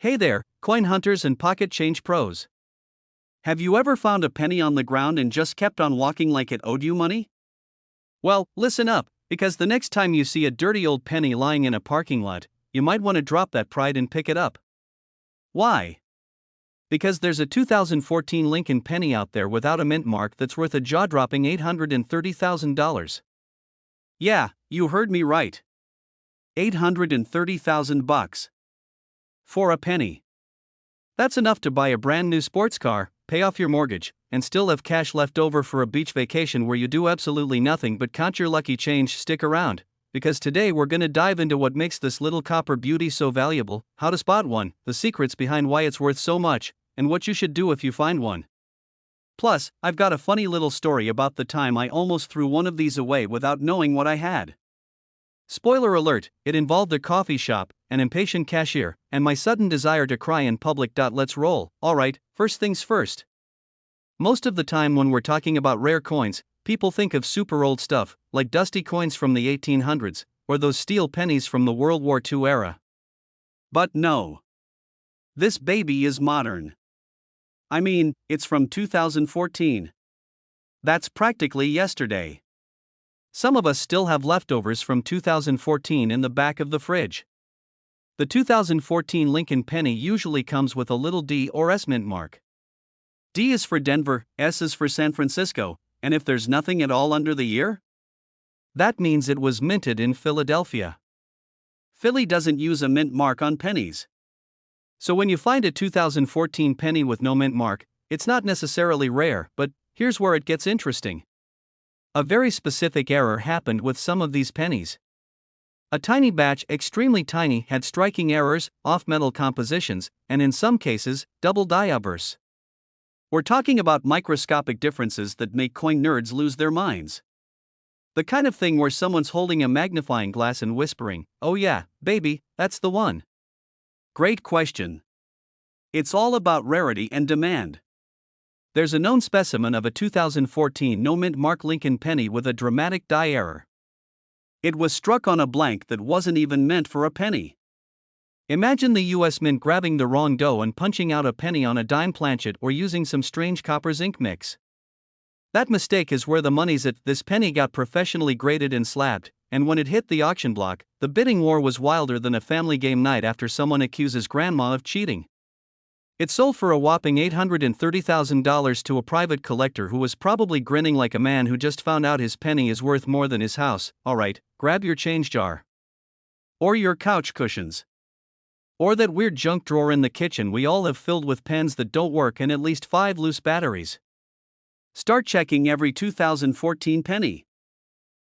Hey there, coin hunters and pocket change pros. Have you ever found a penny on the ground and just kept on walking like it owed you money? Well, listen up, because the next time you see a dirty old penny lying in a parking lot, you might want to drop that pride and pick it up. Why? Because there's a 2014 Lincoln penny out there without a mint mark that's worth a jaw-dropping $830,000. Yeah, you heard me right. $830,000. For a penny. That's enough to buy a brand new sports car, pay off your mortgage, and still have cash left over for a beach vacation where you do absolutely nothing but count your lucky change. Stick around, because today we're gonna dive into what makes this little copper beauty so valuable, how to spot one, the secrets behind why it's worth so much, and what you should do if you find one. Plus, I've got a funny little story about the time I almost threw one of these away without knowing what I had. Spoiler alert, it involved a coffee shop, an impatient cashier, and my sudden desire to cry in public. Let's roll. Alright, first things first. Most of the time when we're talking about rare coins, people think of super old stuff, like dusty coins from the 1800s, or those steel pennies from the World War II era. But no. This baby is modern. I mean, it's from 2014. That's practically yesterday. Some of us still have leftovers from 2014 in the back of the fridge. The 2014 Lincoln penny usually comes with a little D or S mint mark. D is for Denver, S is for San Francisco, and if there's nothing at all under the year, that means it was minted in Philadelphia. Philly doesn't use a mint mark on pennies. So when you find a 2014 penny with no mint mark, it's not necessarily rare, but here's where it gets interesting. A very specific error happened with some of these pennies. A tiny batch, extremely tiny, had striking errors, off-metal compositions, and in some cases, double diabursts. We're talking about microscopic differences that make coin nerds lose their minds. The kind of thing where someone's holding a magnifying glass and whispering, "Oh yeah, baby, that's the one." Great question. It's all about rarity and demand. There's a known specimen of a 2014 no-mint mark Lincoln penny with a dramatic die error. It was struck on a blank that wasn't even meant for a penny. Imagine the US Mint grabbing the wrong dough and punching out a penny on a dime planchet or using some strange copper zinc mix. That mistake is where the money's at. This penny got professionally graded and slabbed, and when it hit the auction block, the bidding war was wilder than a family game night after someone accuses grandma of cheating. It sold for a whopping $830,000 to a private collector who was probably grinning like a man who just found out his penny is worth more than his house. Alright, grab your change jar. Or your couch cushions. Or that weird junk drawer in the kitchen we all have filled with pens that don't work and at least 5 loose batteries. Start checking every 2014 penny.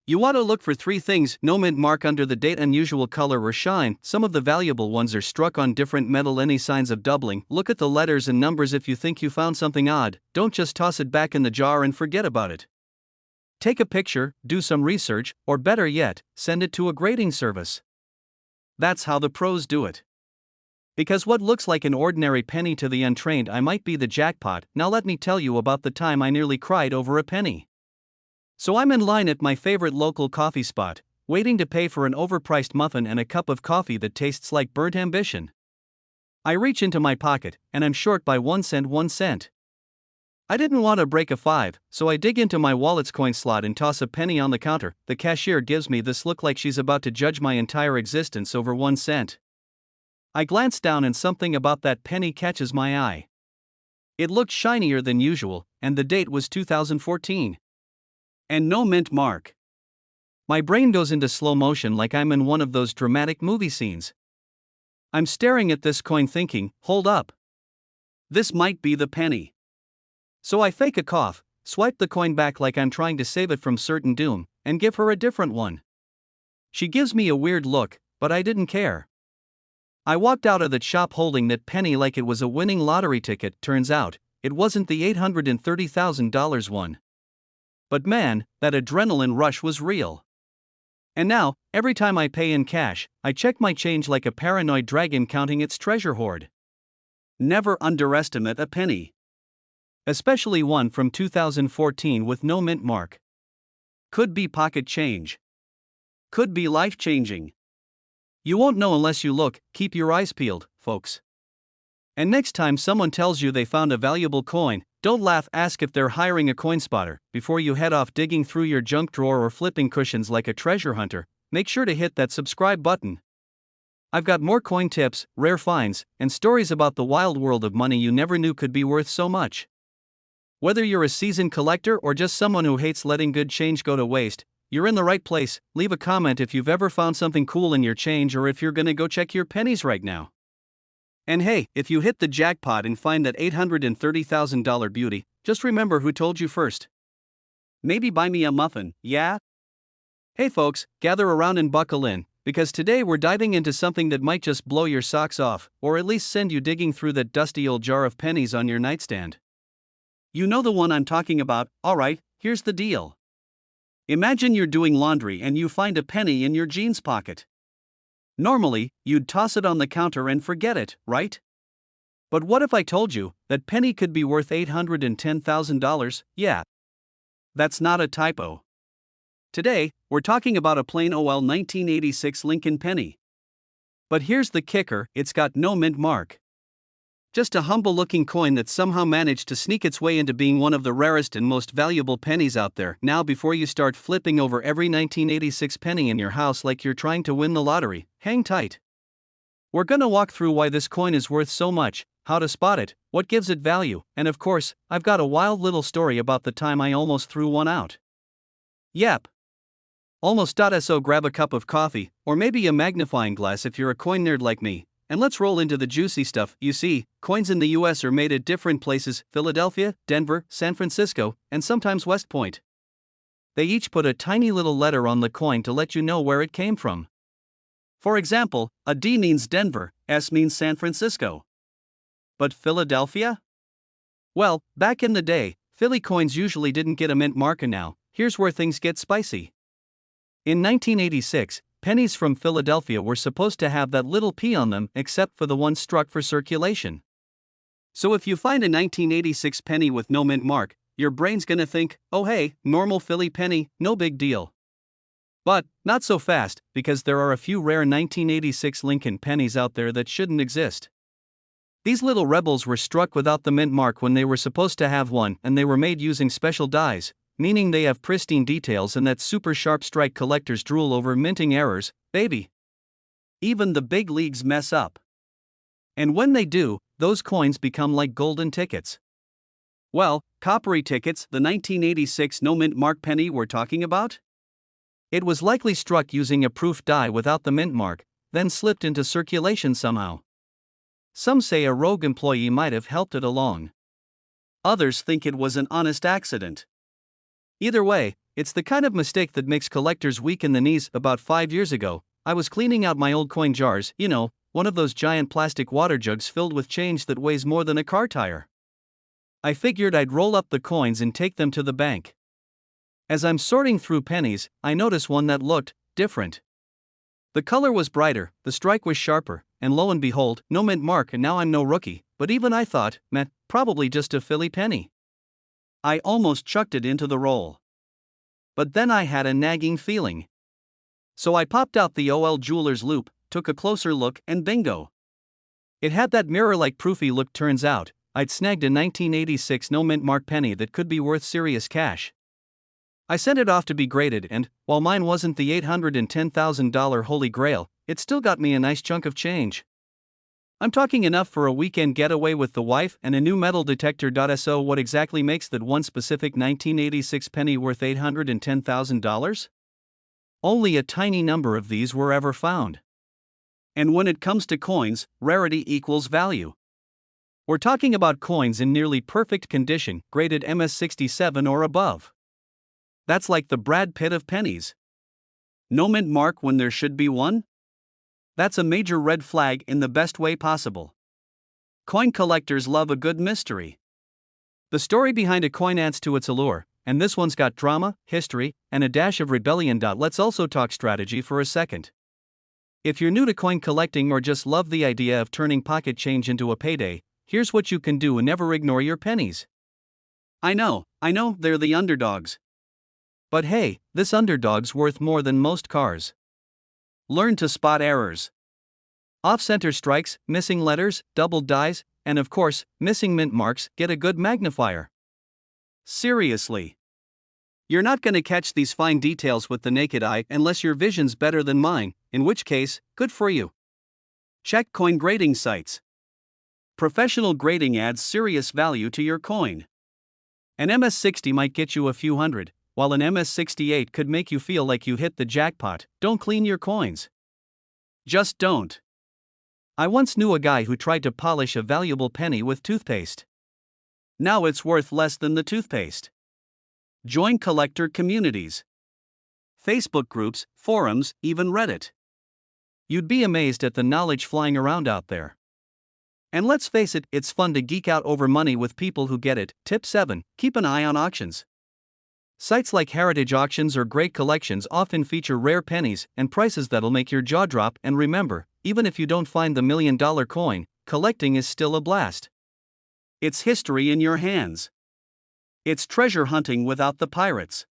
You want to look for 3 things: no mint mark under the date, unusual color or shine. Some of the valuable ones are struck on different metal. Any signs of doubling. Look at the letters and numbers. If you think you found something odd, don't just toss it back in the jar and forget about it. Take a picture, do some research, or better yet, send it to a grading service. That's how the pros do it. Because what looks like an ordinary penny to the untrained eye might be the jackpot. Now let me tell you about the time I nearly cried over a penny. So I'm in line at my favorite local coffee spot, waiting to pay for an overpriced muffin and a cup of coffee that tastes like burnt ambition. I reach into my pocket, and I'm short by 1 cent. I didn't want to break a 5, so I dig into my wallet's coin slot and toss a penny on the counter. The cashier gives me this look like she's about to judge my entire existence over 1 cent. I glance down and something about that penny catches my eye. It looked shinier than usual, and the date was 2014. And no mint mark. My brain goes into slow motion like I'm in one of those dramatic movie scenes. I'm staring at this coin thinking, hold up. This might be the penny. So I fake a cough, swipe the coin back like I'm trying to save it from certain doom, and give her a different one. She gives me a weird look, but I didn't care. I walked out of that shop holding that penny like it was a winning lottery ticket. Turns out, it wasn't the $830,000 one. But man, that adrenaline rush was real. And now, every time I pay in cash, I check my change like a paranoid dragon counting its treasure hoard. Never underestimate a penny. Especially one from 2014 with no mint mark. Could be pocket change. Could be life-changing. You won't know unless you look. Keep your eyes peeled, folks. And next time someone tells you they found a valuable coin, don't laugh, ask if they're hiring a coin spotter. Before you head off digging through your junk drawer or flipping cushions like a treasure hunter, make sure to hit that subscribe button. I've got more coin tips, rare finds, and stories about the wild world of money you never knew could be worth so much. Whether you're a seasoned collector or just someone who hates letting good change go to waste, you're in the right place. Leave a comment if you've ever found something cool in your change or if you're gonna go check your pennies right now. And hey, if you hit the jackpot and find that $830,000 beauty, just remember who told you first. Maybe buy me a muffin, yeah? Hey folks, gather around and buckle in, because today we're diving into something that might just blow your socks off, or at least send you digging through that dusty old jar of pennies on your nightstand. You know the one I'm talking about. Alright, here's the deal. Imagine you're doing laundry and you find a penny in your jeans pocket. Normally, you'd toss it on the counter and forget it, right? But what if I told you that penny could be worth $810,000? Yeah. That's not a typo. Today, we're talking about a plain old 1986 Lincoln penny. But here's the kicker, it's got no mint mark. Just a humble-looking coin that somehow managed to sneak its way into being one of the rarest and most valuable pennies out there. Now, before you start flipping over every 1986 penny in your house like you're trying to win the lottery, hang tight. We're gonna walk through why this coin is worth so much, how to spot it, what gives it value, and of course, I've got a wild little story about the time I almost threw one out. Yep. Almost. So grab a cup of coffee, or maybe a magnifying glass if you're a coin nerd like me. And let's roll into the juicy stuff. You see, coins in the US are made at different places: Philadelphia, Denver, San Francisco, and sometimes West Point. They each put a tiny little letter on the coin to let you know where it came from. For example, a D means Denver, S means San Francisco. But Philadelphia? Well, back in the day, Philly coins usually didn't get a mint marker. Now, here's where things get spicy. In 1986, pennies from Philadelphia were supposed to have that little P on them, except for the ones struck for circulation. So if you find a 1986 penny with no mint mark, your brain's gonna think, oh hey, normal Philly penny, no big deal. But, not so fast, because there are a few rare 1986 Lincoln pennies out there that shouldn't exist. These little rebels were struck without the mint mark when they were supposed to have one, and they were made using special dies, meaning they have pristine details and that super sharp strike collectors drool over minting errors, baby. Even the big leagues mess up. And when they do, those coins become like golden tickets. Well, coppery tickets, the 1986 no mint mark penny we're talking about? It was likely struck using a proof die without the mint mark, then slipped into circulation somehow. Some say a rogue employee might have helped it along. Others think it was an honest accident. Either way, it's the kind of mistake that makes collectors weak in the knees. About 5 years ago, I was cleaning out my old coin jars, you know, one of those giant plastic water jugs filled with change that weighs more than a car tire. I figured I'd roll up the coins and take them to the bank. As I'm sorting through pennies, I noticed one that looked different. The color was brighter, the strike was sharper, and lo and behold, no mint mark. And now I'm no rookie, but even I thought, meh, probably just a Philly penny. I almost chucked it into the roll. But then I had a nagging feeling. So I popped out the OL jeweler's loop, took a closer look, and bingo. It had that mirror-like proofy look. Turns out, I'd snagged a 1986 no mint mark penny that could be worth serious cash. I sent it off to be graded, and, while mine wasn't the $810,000 holy grail, it still got me a nice chunk of change. I'm talking enough for a weekend getaway with the wife and a new metal detector. So what exactly makes that one specific 1986 penny worth $810,000? Only a tiny number of these were ever found. And when it comes to coins, rarity equals value. We're talking about coins in nearly perfect condition, graded MS67 or above. That's like the Brad Pitt of pennies. No mint mark when there should be one? That's a major red flag in the best way possible. Coin collectors love a good mystery. The story behind a coin adds to its allure, and this one's got drama, history, and a dash of rebellion. Let's also talk strategy for a second. If you're new to coin collecting or just love the idea of turning pocket change into a payday, here's what you can do and never ignore your pennies. I know, they're the underdogs. But hey, this underdog's worth more than most cars. Learn to spot errors. Off-center strikes, missing letters, doubled dies, and of course, missing mint marks get a good magnifier. Seriously. You're not gonna catch these fine details with the naked eye unless your vision's better than mine, in which case, good for you. Check coin grading sites. Professional grading adds serious value to your coin. An MS-60 might get you a few hundred, while an MS-68 could make you feel like you hit the jackpot. Don't clean your coins. Just don't. I once knew a guy who tried to polish a valuable penny with toothpaste. Now it's worth less than the toothpaste. Join collector communities. Facebook groups, forums, even Reddit. You'd be amazed at the knowledge flying around out there. And let's face it, it's fun to geek out over money with people who get it. Tip 7. Keep an eye on auctions. Sites like Heritage Auctions or Great Collections often feature rare pennies and prices that'll make your jaw drop. And remember, even if you don't find the $1 million coin, collecting is still a blast. It's history in your hands. It's treasure hunting without the pirates.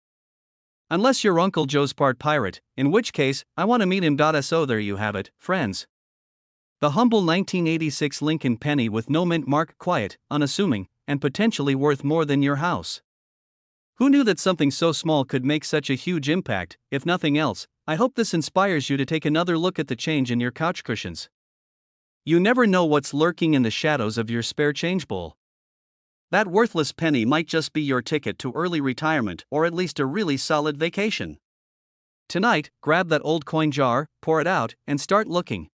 Unless your Uncle Joe's part pirate, in which case, I want to meet him. So there you have it, friends. The humble 1986 Lincoln penny with no mint mark, quiet, unassuming, and potentially worth more than your house. Who knew that something so small could make such a huge impact? If nothing else, I hope this inspires you to take another look at the change in your couch cushions. You never know what's lurking in the shadows of your spare change bowl. That worthless penny might just be your ticket to early retirement or at least a really solid vacation. Tonight, grab that old coin jar, pour it out, and start looking.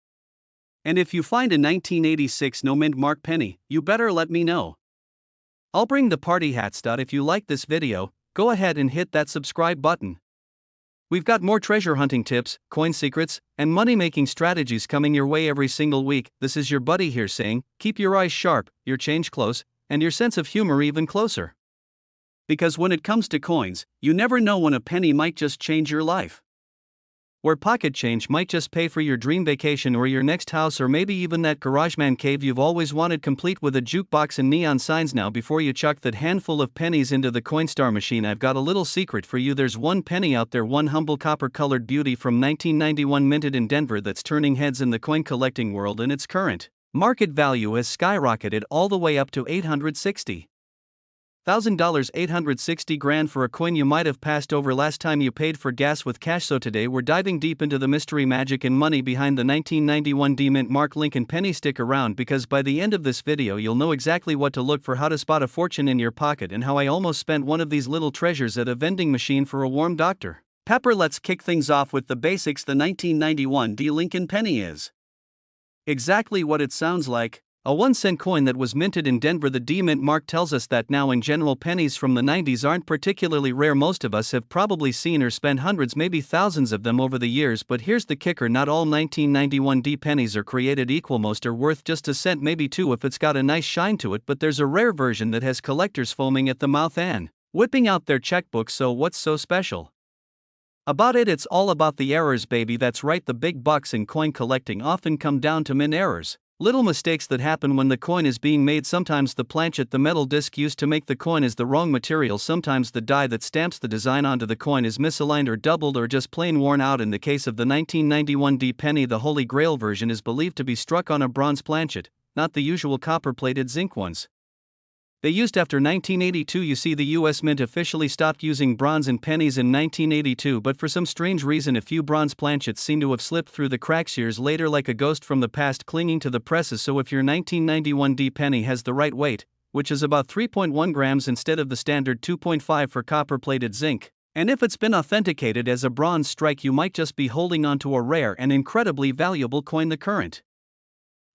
And if you find a 1986 no mint mark penny, you better let me know. I'll bring the party hats. If you like this video, go ahead and hit that subscribe button. We've got more treasure hunting tips, coin secrets, and money-making strategies coming your way every single week. This is your buddy here saying, keep your eyes sharp, your change close, and your sense of humor even closer. Because when it comes to coins, you never know when a penny might just change your life. Where pocket change might just pay for your dream vacation or your next house, or maybe even that GarageBand cave you've always wanted, complete with a jukebox and neon signs. Now before you chuck that handful of pennies into the Coinstar machine, I've got a little secret for you. There's one penny out there, one humble copper-colored beauty from 1991 minted in Denver, that's turning heads in the coin collecting world, and its current market value has skyrocketed all the way up to $860,000, $860,000 for a coin you might have passed over last time you paid for gas with cash. So today we're diving deep into the mystery, magic, and money behind the 1991 D-Mint Mark Lincoln penny. Stick around, because by the end of this video you'll know exactly what to look for, how to spot a fortune in your pocket, and how I almost spent one of these little treasures at a vending machine for a warm Dr. Pepper. Let's kick things off with the basics. The 1991 D Lincoln penny is exactly what it sounds like. A 1-cent coin that was minted in Denver. The D-Mint mark tells us that now in general pennies from the 90s aren't particularly rare. Most of us have probably seen or spent hundreds, maybe thousands of them over the years. But here's the kicker, not all 1991 D pennies are created equal. Most are worth just a cent, maybe two if it's got a nice shine to it. But there's a rare version that has collectors foaming at the mouth and whipping out their checkbooks. So what's so special about it? It's all about the errors, baby. That's right, the big bucks in coin collecting often come down to mint errors. Little mistakes that happen when the coin is being made. Sometimes the planchet, the metal disc used to make the coin, is the wrong material. Sometimes the die that stamps the design onto the coin is misaligned or doubled or just plain worn out. In the case of the 1991 D penny, the Holy Grail version is believed to be struck on a bronze planchet, not the usual copper-plated zinc ones they used after 1982. You see, the US Mint officially stopped using bronze in pennies in 1982, but for some strange reason a few bronze planchets seem to have slipped through the cracks years later, like a ghost from the past clinging to the presses. So if your 1991 D penny has the right weight, which is about 3.1 grams instead of the standard 2.5 for copper-plated zinc, and if it's been authenticated as a bronze strike, you might just be holding onto a rare and incredibly valuable coin. The current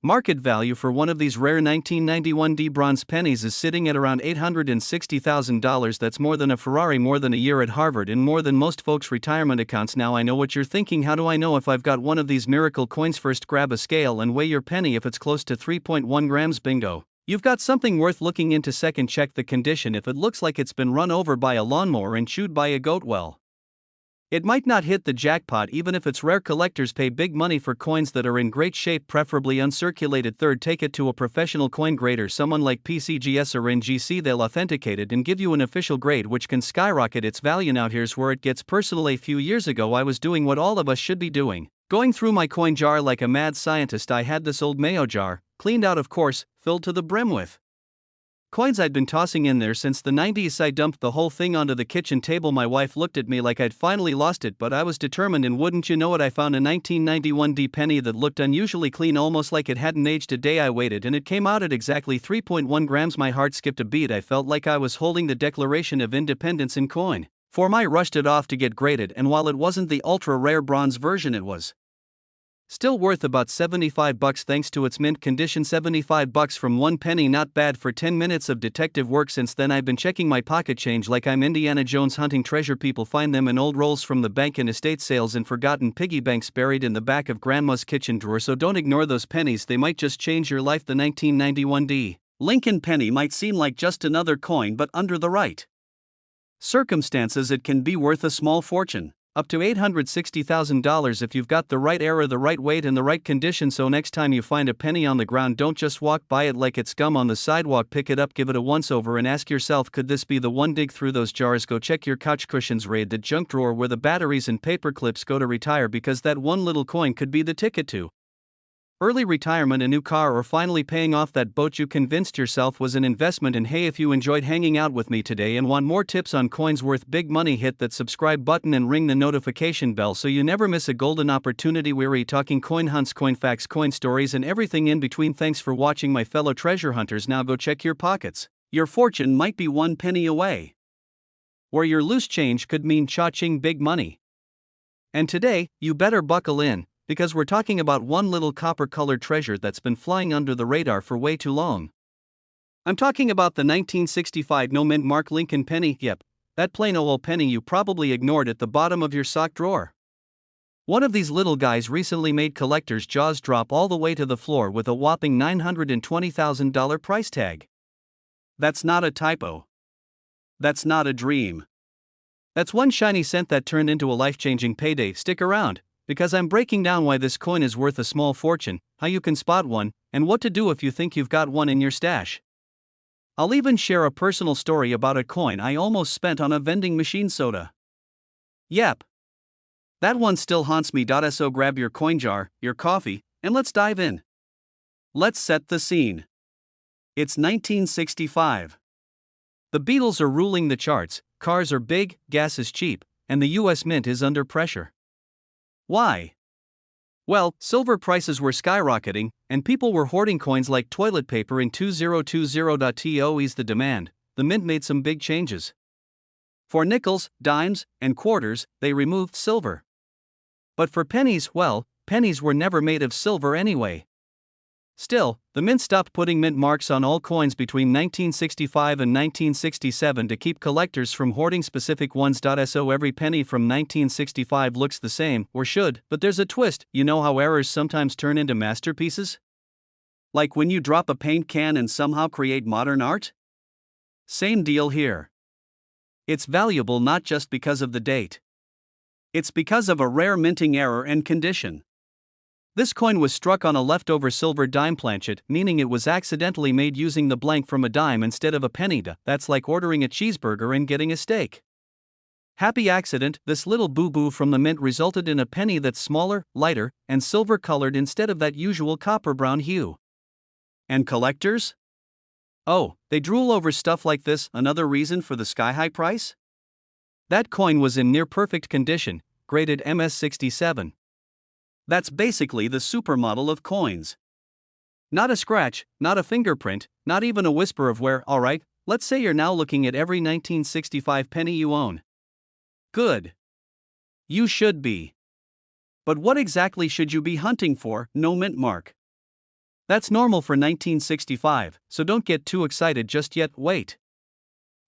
market value for one of these rare 1991 D bronze pennies is sitting at around $860,000. That's more than a Ferrari, more than a year at Harvard, and more than most folks' retirement accounts. Now I know what you're thinking, how do I know if I've got one of these miracle coins? First, grab a scale and weigh your penny. If it's close to 3.1 grams, bingo, you've got something worth looking into. Second, check the condition. If it looks like it's been run over by a lawnmower and chewed by a goat, well, it might not hit the jackpot. Even if it's rare, collectors pay big money for coins that are in great shape, preferably uncirculated. Third, take it to a professional coin grader, someone like PCGS or NGC. They'll authenticate it and give you an official grade, which can skyrocket its value. Now here's where it gets personal. A few years ago I was doing what all of us should be doing, going through my coin jar like a mad scientist. I had this old mayo jar, cleaned out of course, filled to the brim with coins I'd been tossing in there since the 90s. I dumped the whole thing onto the kitchen table. My wife looked at me like I'd finally lost it, but I was determined, and wouldn't you know it, I found a 1991 penny that looked unusually clean, almost like it hadn't aged a day. I waited, and it came out at exactly 3.1 grams. My heart skipped a beat. I felt like I was holding the Declaration of Independence in coin. For I rushed it off to get graded, and while it wasn't the ultra-rare bronze version, it was still worth about $75 thanks to its mint condition. $75 from 1 penny, not bad for 10 minutes of detective work. Since then I've been checking my pocket change like I'm Indiana Jones hunting treasure. People find them in old rolls from the bank and estate sales and forgotten piggy banks buried in the back of grandma's kitchen drawer. So don't ignore those pennies, they might just change your life. The 1991 Lincoln penny might seem like just another coin, but under the right circumstances it can be worth a small fortune. Up to $860,000 if you've got the right era, the right weight, and the right condition. So next time you find a penny on the ground, don't just walk by it like it's scum on the sidewalk. Pick it up, give it a once over, and ask yourself, could this be the one? Dig through those jars, go check your couch cushions, raid the junk drawer where the batteries and paper clips go to retire, because that one little coin could be the ticket to early retirement, a new car, or finally paying off that boat you convinced yourself was an investment. And hey, if you enjoyed hanging out with me today and want more tips on coins worth big money, hit that subscribe button and ring the notification bell so you never miss a golden opportunity. We're talking coin hunts, coin facts, coin stories, and everything in between. Thanks for watching, my fellow treasure hunters. Now go check your pockets. Your fortune might be 1 penny away, where your loose change could mean cha-ching big money. And today, you better buckle in, because we're talking about one little copper-colored treasure that's been flying under the radar for way too long. I'm talking about the 1965 no-mint mark Lincoln penny. Yep, that plain old penny you probably ignored at the bottom of your sock drawer. One of these little guys recently made collectors' jaws drop all the way to the floor with a whopping $920,000 price tag. That's not a typo. That's not a dream. That's one shiny cent that turned into a life-changing payday. Stick around, because I'm breaking down why this coin is worth a small fortune, how you can spot one, and what to do if you think you've got one in your stash. I'll even share a personal story about a coin I almost spent on a vending machine soda. Yep, that one still haunts me. So grab your coin jar, your coffee, and let's dive in. Let's set the scene. It's 1965. The Beatles are ruling the charts, cars are big, gas is cheap, and the US Mint is under pressure. Why? Well, silver prices were skyrocketing, and people were hoarding coins like toilet paper. In 2020 to ease the demand, the Mint made some big changes. For nickels, dimes, and quarters, they removed silver. But for pennies, well, pennies were never made of silver anyway. Still, the Mint stopped putting mint marks on all coins between 1965 and 1967 to keep collectors from hoarding specific ones. So every penny from 1965 looks the same, or should, but there's a twist. You know how errors sometimes turn into masterpieces? Like when you drop a paint can and somehow create modern art? Same deal here. It's valuable not just because of the date. It's because of a rare minting error and condition. This coin was struck on a leftover silver dime planchet, meaning it was accidentally made using the blank from a dime instead of a penny. That's like ordering a cheeseburger and getting a steak. Happy accident, this little boo-boo from the Mint resulted in a penny that's smaller, lighter, and silver-colored instead of that usual copper-brown hue. And collectors? Oh, they drool over stuff like this. Another reason for the sky-high price? That coin was in near-perfect condition, graded MS67. That's basically the supermodel of coins. Not a scratch, not a fingerprint, not even a whisper of wear. Alright, let's say you're now looking at every 1965 penny you own. Good. You should be. But what exactly should you be hunting for? No mint mark. That's normal for 1965, so don't get too excited just yet. Wait.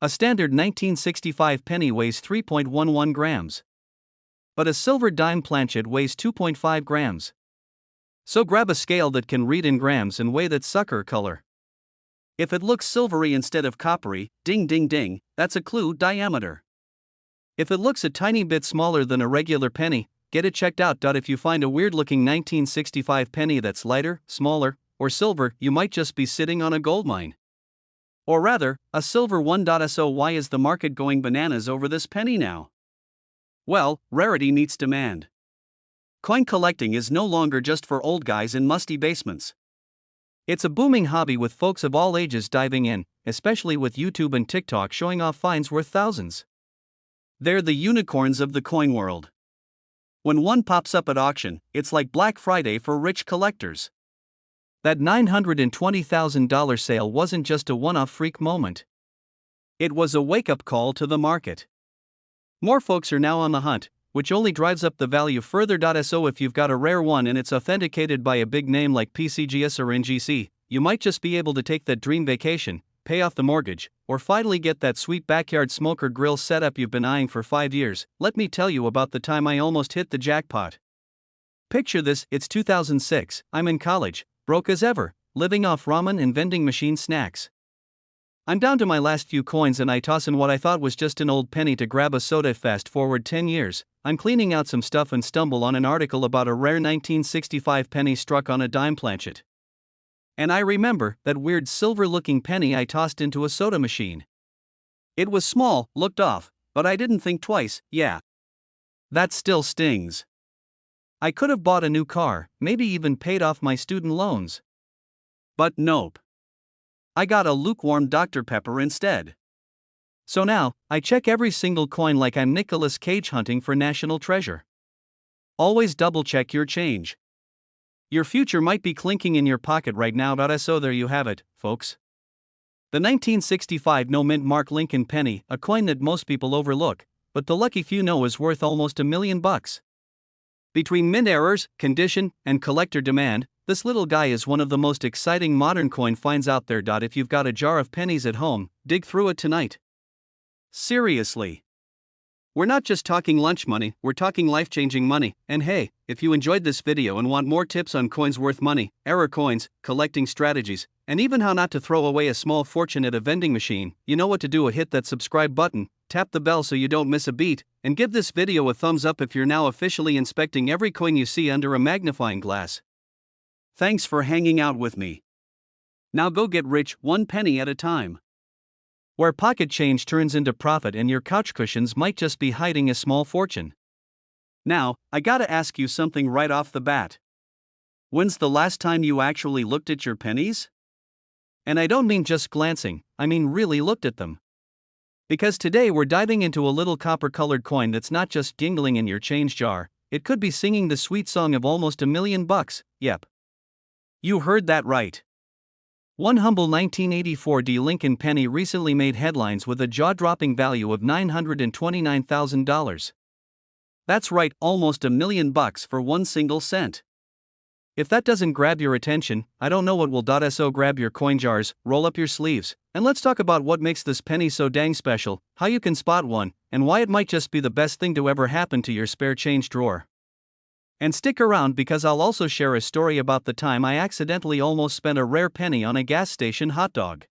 A standard 1965 penny weighs 3.11 grams. But a silver dime planchet weighs 2.5 grams. So grab a scale that can read in grams and weigh that sucker color. If it looks silvery instead of coppery, ding ding ding, that's a clue. Diameter. If it looks a tiny bit smaller than a regular penny, get it checked out. If you find a weird looking 1965 penny that's lighter, smaller, or silver, you might just be sitting on a gold mine. Or rather, a silver one. So why is the market going bananas over this penny now? Well, rarity meets demand. Coin collecting is no longer just for old guys in musty basements. It's a booming hobby with folks of all ages diving in, especially with YouTube and TikTok showing off finds worth thousands. They're the unicorns of the coin world. When one pops up at auction, it's like Black Friday for rich collectors. That $920,000 sale wasn't just a one-off freak moment. It was a wake-up call to the market. More folks are now on the hunt, which only drives up the value further. So if you've got a rare one and it's authenticated by a big name like PCGS or NGC, you might just be able to take that dream vacation, pay off the mortgage, or finally get that sweet backyard smoker grill setup you've been eyeing for 5 years. Let me tell you about the time I almost hit the jackpot. Picture this, it's 2006, I'm in college, broke as ever, living off ramen and vending machine snacks. I'm down to my last few coins and I toss in what I thought was just an old penny to grab a soda. Fast forward 10 years, I'm cleaning out some stuff and stumble on an article about a rare 1965 penny struck on a dime planchet. And I remember that weird silver-looking penny I tossed into a soda machine. It was small, looked off, but I didn't think twice. Yeah. That still stings. I could have bought a new car, maybe even paid off my student loans. But nope. I got a lukewarm Dr. Pepper instead. So now, I check every single coin like I'm Nicolas Cage hunting for national treasure. Always double-check your change. Your future might be clinking in your pocket right now. So there you have it, folks. The 1965 no-mint Mark Lincoln penny, a coin that most people overlook, but the lucky few know is worth almost $1 million. Between mint errors, condition, and collector demand, this little guy is one of the most exciting modern coin finds out there. If you've got a jar of pennies at home, dig through it tonight. Seriously. We're not just talking lunch money, we're talking life-changing money. And hey, if you enjoyed this video and want more tips on coins worth money, error coins, collecting strategies, and even how not to throw away a small fortune at a vending machine, you know what to do. Hit that subscribe button, tap the bell so you don't miss a beat, and give this video a thumbs up if you're now officially inspecting every coin you see under a magnifying glass. Thanks for hanging out with me. Now go get rich one penny at a time. Where pocket change turns into profit and your couch cushions might just be hiding a small fortune. Now, I gotta ask you something right off the bat. When's the last time you actually looked at your pennies? And I don't mean just glancing, I mean really looked at them. Because today we're diving into a little copper-colored coin that's not just jingling in your change jar, it could be singing the sweet song of almost $1 million. Yep. You heard that right. One humble 1984 D Lincoln penny recently made headlines with a jaw-dropping value of $929,000. That's right, almost $1 million for one single cent. If that doesn't grab your attention, I don't know what will. So grab your coin jars, roll up your sleeves, and let's talk about what makes this penny so dang special, how you can spot one, and why it might just be the best thing to ever happen to your spare change drawer. And stick around because I'll also share a story about the time I accidentally almost spent a rare penny on a gas station hot dog.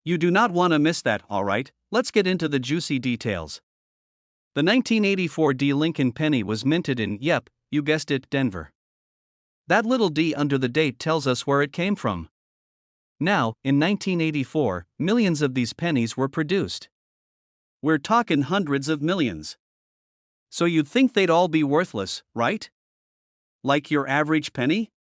You do not want to miss that, alright? Let's get into the juicy details. The 1984 D Lincoln penny was minted in, yep, you guessed it, Denver. That little D under the date tells us where it came from. Now, in 1984, millions of these pennies were produced. We're talking hundreds of millions. So you'd think they'd all be worthless, right? Like your average penny?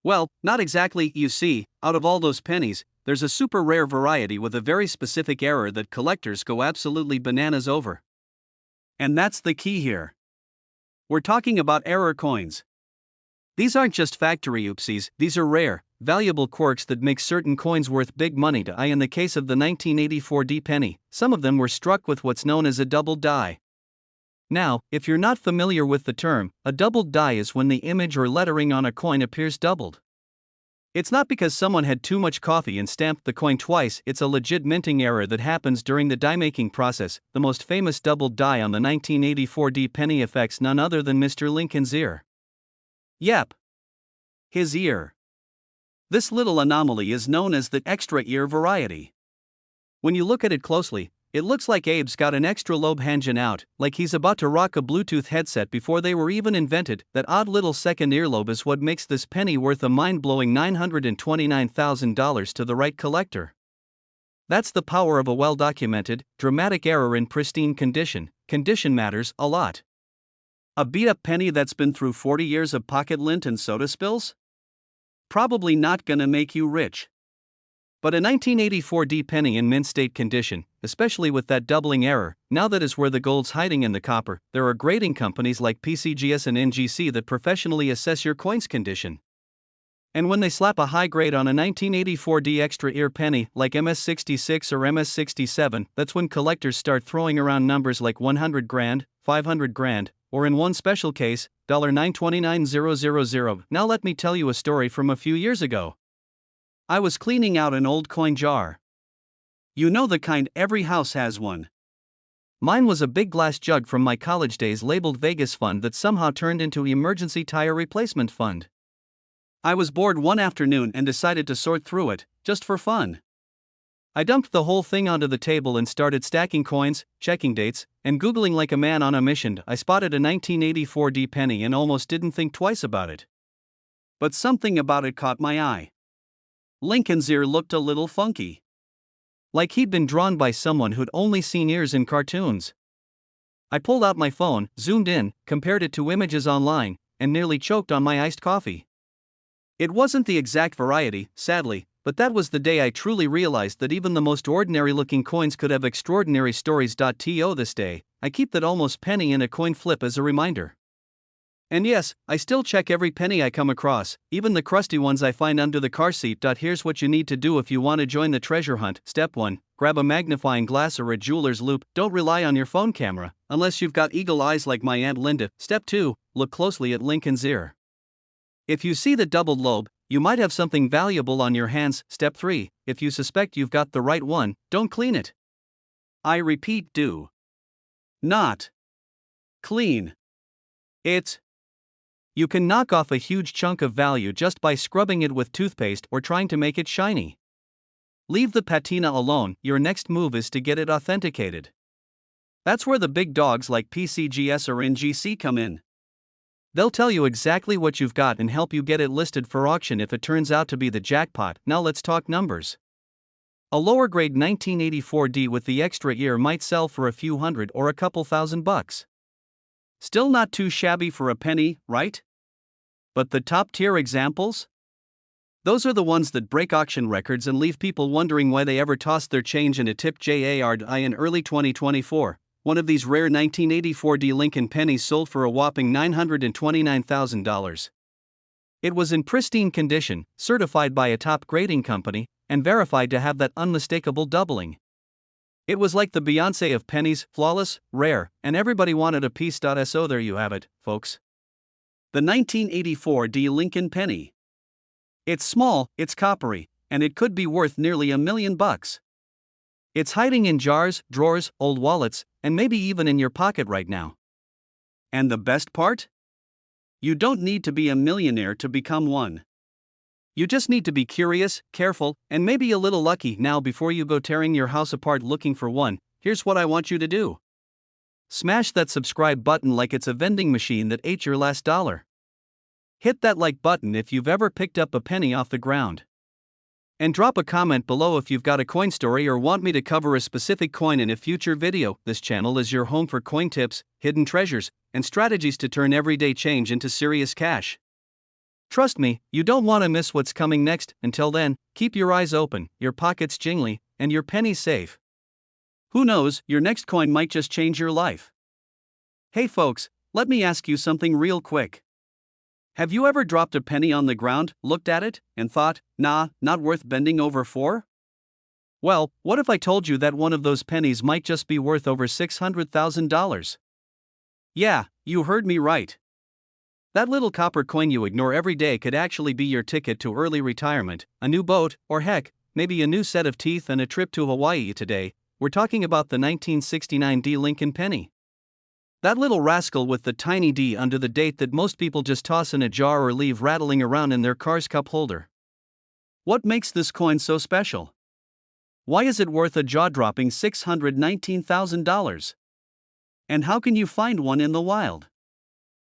Well, not exactly. You see, out of all those pennies, there's a super rare variety with a very specific error that collectors go absolutely bananas over. And that's the key here. We're talking about error coins. These aren't just factory oopsies, these are rare, valuable quirks that make certain coins worth big money. In the case of the 1984 D penny, some of them were struck with what's known as a double die. Now, if you're not familiar with the term, a doubled die is when the image or lettering on a coin appears doubled. It's not because someone had too much coffee and stamped the coin twice, it's a legit minting error that happens during the die-making process. The most famous doubled die on the 1984 D penny affects none other than Mr. Lincoln's ear. Yep. His ear. This little anomaly is known as the extra ear variety. When you look at it closely, it looks like Abe's got an extra lobe hanging out, like he's about to rock a Bluetooth headset before they were even invented. That odd little second earlobe is what makes this penny worth a mind-blowing $929,000 to the right collector. That's the power of a well-documented, dramatic error in pristine condition. Condition matters a lot. A beat-up penny that's been through 40 years of pocket lint and soda spills? Probably not gonna make you rich. But a 1984 D penny in mint state condition, especially with that doubling error, now that is where the gold's hiding in the copper. There are grading companies like PCGS and NGC that professionally assess your coin's condition. And when they slap a high grade on a 1984 D extra ear penny like MS66 or MS67, that's when collectors start throwing around numbers like 100 grand, 500 grand, or in one special case, $929,000. Now let me tell you a story from a few years ago. I was cleaning out an old coin jar. You know the kind every house has one. Mine was a big glass jug from my college days labeled Vegas Fund that somehow turned into Emergency Tire Replacement Fund. I was bored one afternoon and decided to sort through it, just for fun. I dumped the whole thing onto the table and started stacking coins, checking dates, and Googling like a man on a mission. I spotted a 1984 D penny and almost didn't think twice about it. But something about it caught my eye. Lincoln's ear looked a little funky. Like he'd been drawn by someone who'd only seen ears in cartoons. I pulled out my phone, zoomed in, compared it to images online, and nearly choked on my iced coffee. It wasn't the exact variety, sadly, but that was the day I truly realized that even the most ordinary-looking coins could have extraordinary stories. To this day, I keep that almost penny in a coin flip as a reminder. And yes, I still check every penny I come across, even the crusty ones I find under the car seat. Here's what you need to do if you want to join the treasure hunt. Step 1. Grab a magnifying glass or a jeweler's loupe. Don't rely on your phone camera, unless you've got eagle eyes like my Aunt Linda. Step 2. Look closely at Lincoln's ear. If you see the doubled lobe, you might have something valuable on your hands. Step 3. If you suspect you've got the right one, don't clean it. I repeat, do not clean it. You can knock off a huge chunk of value just by scrubbing it with toothpaste or trying to make it shiny. Leave the patina alone. Your next move is to get it authenticated. That's where the big dogs like PCGS or NGC come in. They'll tell you exactly what you've got and help you get it listed for auction if it turns out to be the jackpot. Now let's talk numbers. A lower grade 1984 D with the extra ear might sell for a few hundred or a couple $1,000. Still not too shabby for a penny, right? But the top tier examples? Those are the ones that break auction records and leave people wondering why they ever tossed their change in a tip. JARDI in early 2024. One of these rare 1984 D Lincoln pennies sold for a whopping $929,000. It was in pristine condition, certified by a top grading company, and verified to have that unmistakable doubling. It was like the Beyoncé of pennies, flawless, rare, and everybody wanted a piece. So there you have it, folks. The 1984 D Lincoln penny. It's small, it's coppery, and it could be worth nearly $1 million. It's hiding in jars, drawers, old wallets, and maybe even in your pocket right now. And the best part? You don't need to be a millionaire to become one. You just need to be curious, careful, and maybe a little lucky. Now, before you go tearing your house apart looking for one, here's what I want you to do. Smash that subscribe button like it's a vending machine that ate your last dollar. Hit that like button if you've ever picked up a penny off the ground. And drop a comment below if you've got a coin story or want me to cover a specific coin in a future video. This channel is your home for coin tips, hidden treasures, and strategies to turn everyday change into serious cash. Trust me, you don't want to miss what's coming next. Until then, keep your eyes open, your pockets jingly, and your pennies safe. Who knows, your next coin might just change your life. Hey folks, let me ask you something real quick. Have you ever dropped a penny on the ground, looked at it, and thought, nah, not worth bending over for? Well, what if I told you that one of those pennies might just be worth over $600,000? Yeah, you heard me right. That little copper coin you ignore every day could actually be your ticket to early retirement, a new boat, or heck, maybe a new set of teeth and a trip to Hawaii. Today, we're talking about the 1969 D Lincoln penny. That little rascal with the tiny D under the date that most people just toss in a jar or leave rattling around in their car's cup holder. What makes this coin so special? Why is it worth a jaw-dropping $619,000? And how can you find one in the wild?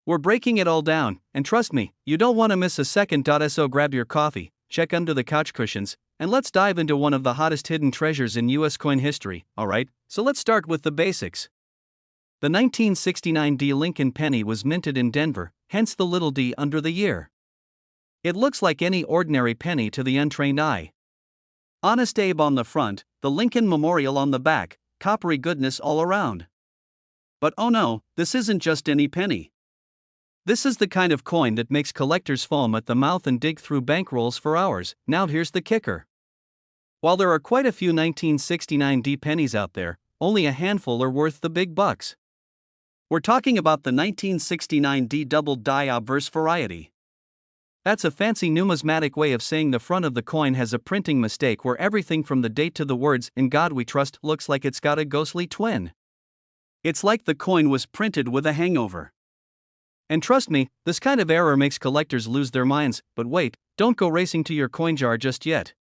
We're breaking it all down, and trust me, you don't want to miss a second. So grab your coffee, check under the couch cushions, and let's dive into one of the hottest hidden treasures in US coin history. Alright, so let's start with the basics. The 1969 D Lincoln penny was minted in Denver, hence the little d under the year. It looks like any ordinary penny to the untrained eye. Honest Abe on the front, the Lincoln Memorial on the back, coppery goodness all around. But oh no, this isn't just any penny. This is the kind of coin that makes collectors foam at the mouth and dig through bankrolls for hours. Now here's the kicker. While there are quite a few 1969D pennies out there, only a handful are worth the big bucks. We're talking about the 1969D doubled die obverse variety. That's a fancy numismatic way of saying the front of the coin has a printing mistake where everything from the date to the words "In God We Trust" looks like it's got a ghostly twin. It's like the coin was printed with a hangover. And trust me, this kind of error makes collectors lose their minds. But wait, don't go racing to your coin jar just yet.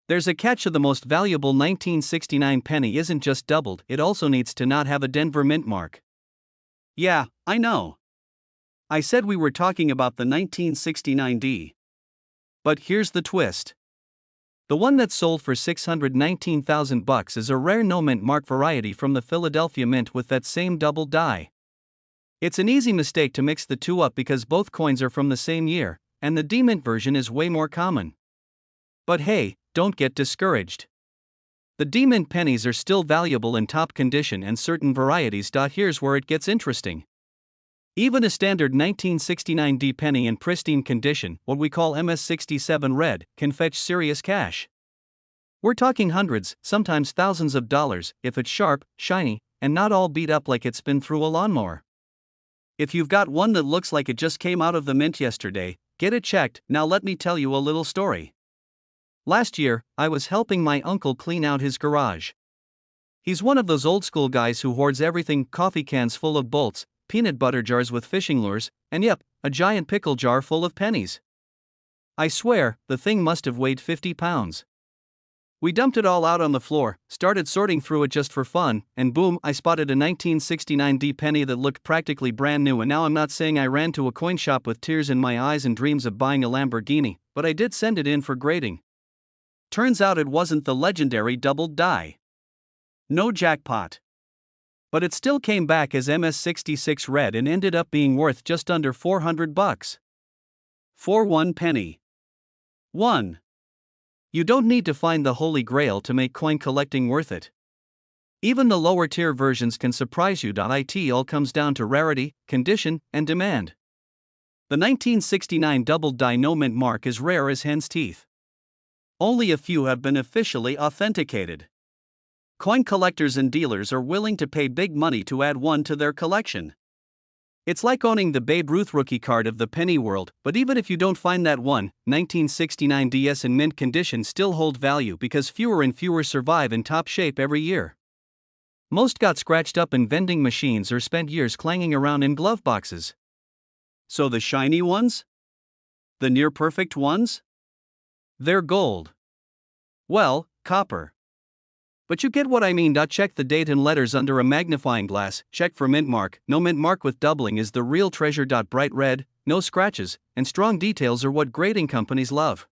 There's a catch. The most valuable 1969 penny isn't just doubled, it also needs to not have a Denver mint mark. Yeah, I know. I said we were talking about the 1969D. But here's the twist. The one that sold for $619,000 is a rare no mint mark variety from the Philadelphia Mint with that same double die. It's an easy mistake to mix the two up because both coins are from the same year, and the D-mint version is way more common. But hey, don't get discouraged. The D-mint pennies are still valuable in top condition and certain varieties. Here's where it gets interesting. Even a standard 1969D penny in pristine condition, what we call MS67 red, can fetch serious cash. We're talking hundreds, sometimes thousands of dollars, if it's sharp, shiny, and not all beat up like it's been through a lawnmower. If you've got one that looks like it just came out of the mint yesterday, get it checked. Now let me tell you a little story. Last year, I was helping my uncle clean out his garage. He's one of those old school guys who hoards everything: coffee cans full of bolts, peanut butter jars with fishing lures, and yep, a giant pickle jar full of pennies. I swear, the thing must have weighed 50 pounds. We dumped it all out on the floor, started sorting through it just for fun, and boom, I spotted a 1969D penny that looked practically brand new. And now I'm not saying I ran to a coin shop with tears in my eyes and dreams of buying a Lamborghini, but I did send it in for grading. Turns out it wasn't the legendary doubled die. No jackpot. But it still came back as MS66 red and ended up being worth just under $400. For one penny. 1. You don't need to find the holy grail to make coin collecting worth it. Even the lower tier versions can surprise you. It all comes down to rarity, condition, and demand. The 1969 doubled die no mint mark is rare as hen's teeth. Only a few have been officially authenticated. Coin collectors and dealers are willing to pay big money to add one to their collection. It's like owning the Babe Ruth rookie card of the penny world, but even if you don't find that one, 1969 DS in mint condition still hold value because fewer and fewer survive in top shape every year. Most got scratched up in vending machines or spent years clanging around in glove boxes. So the shiny ones? The near-perfect ones? They're gold. Well, copper. But you get what I mean. Check the date and letters under a magnifying glass, check for mint mark. No mint mark with doubling is the real treasure. Bright red, no scratches, and strong details are what grading companies love.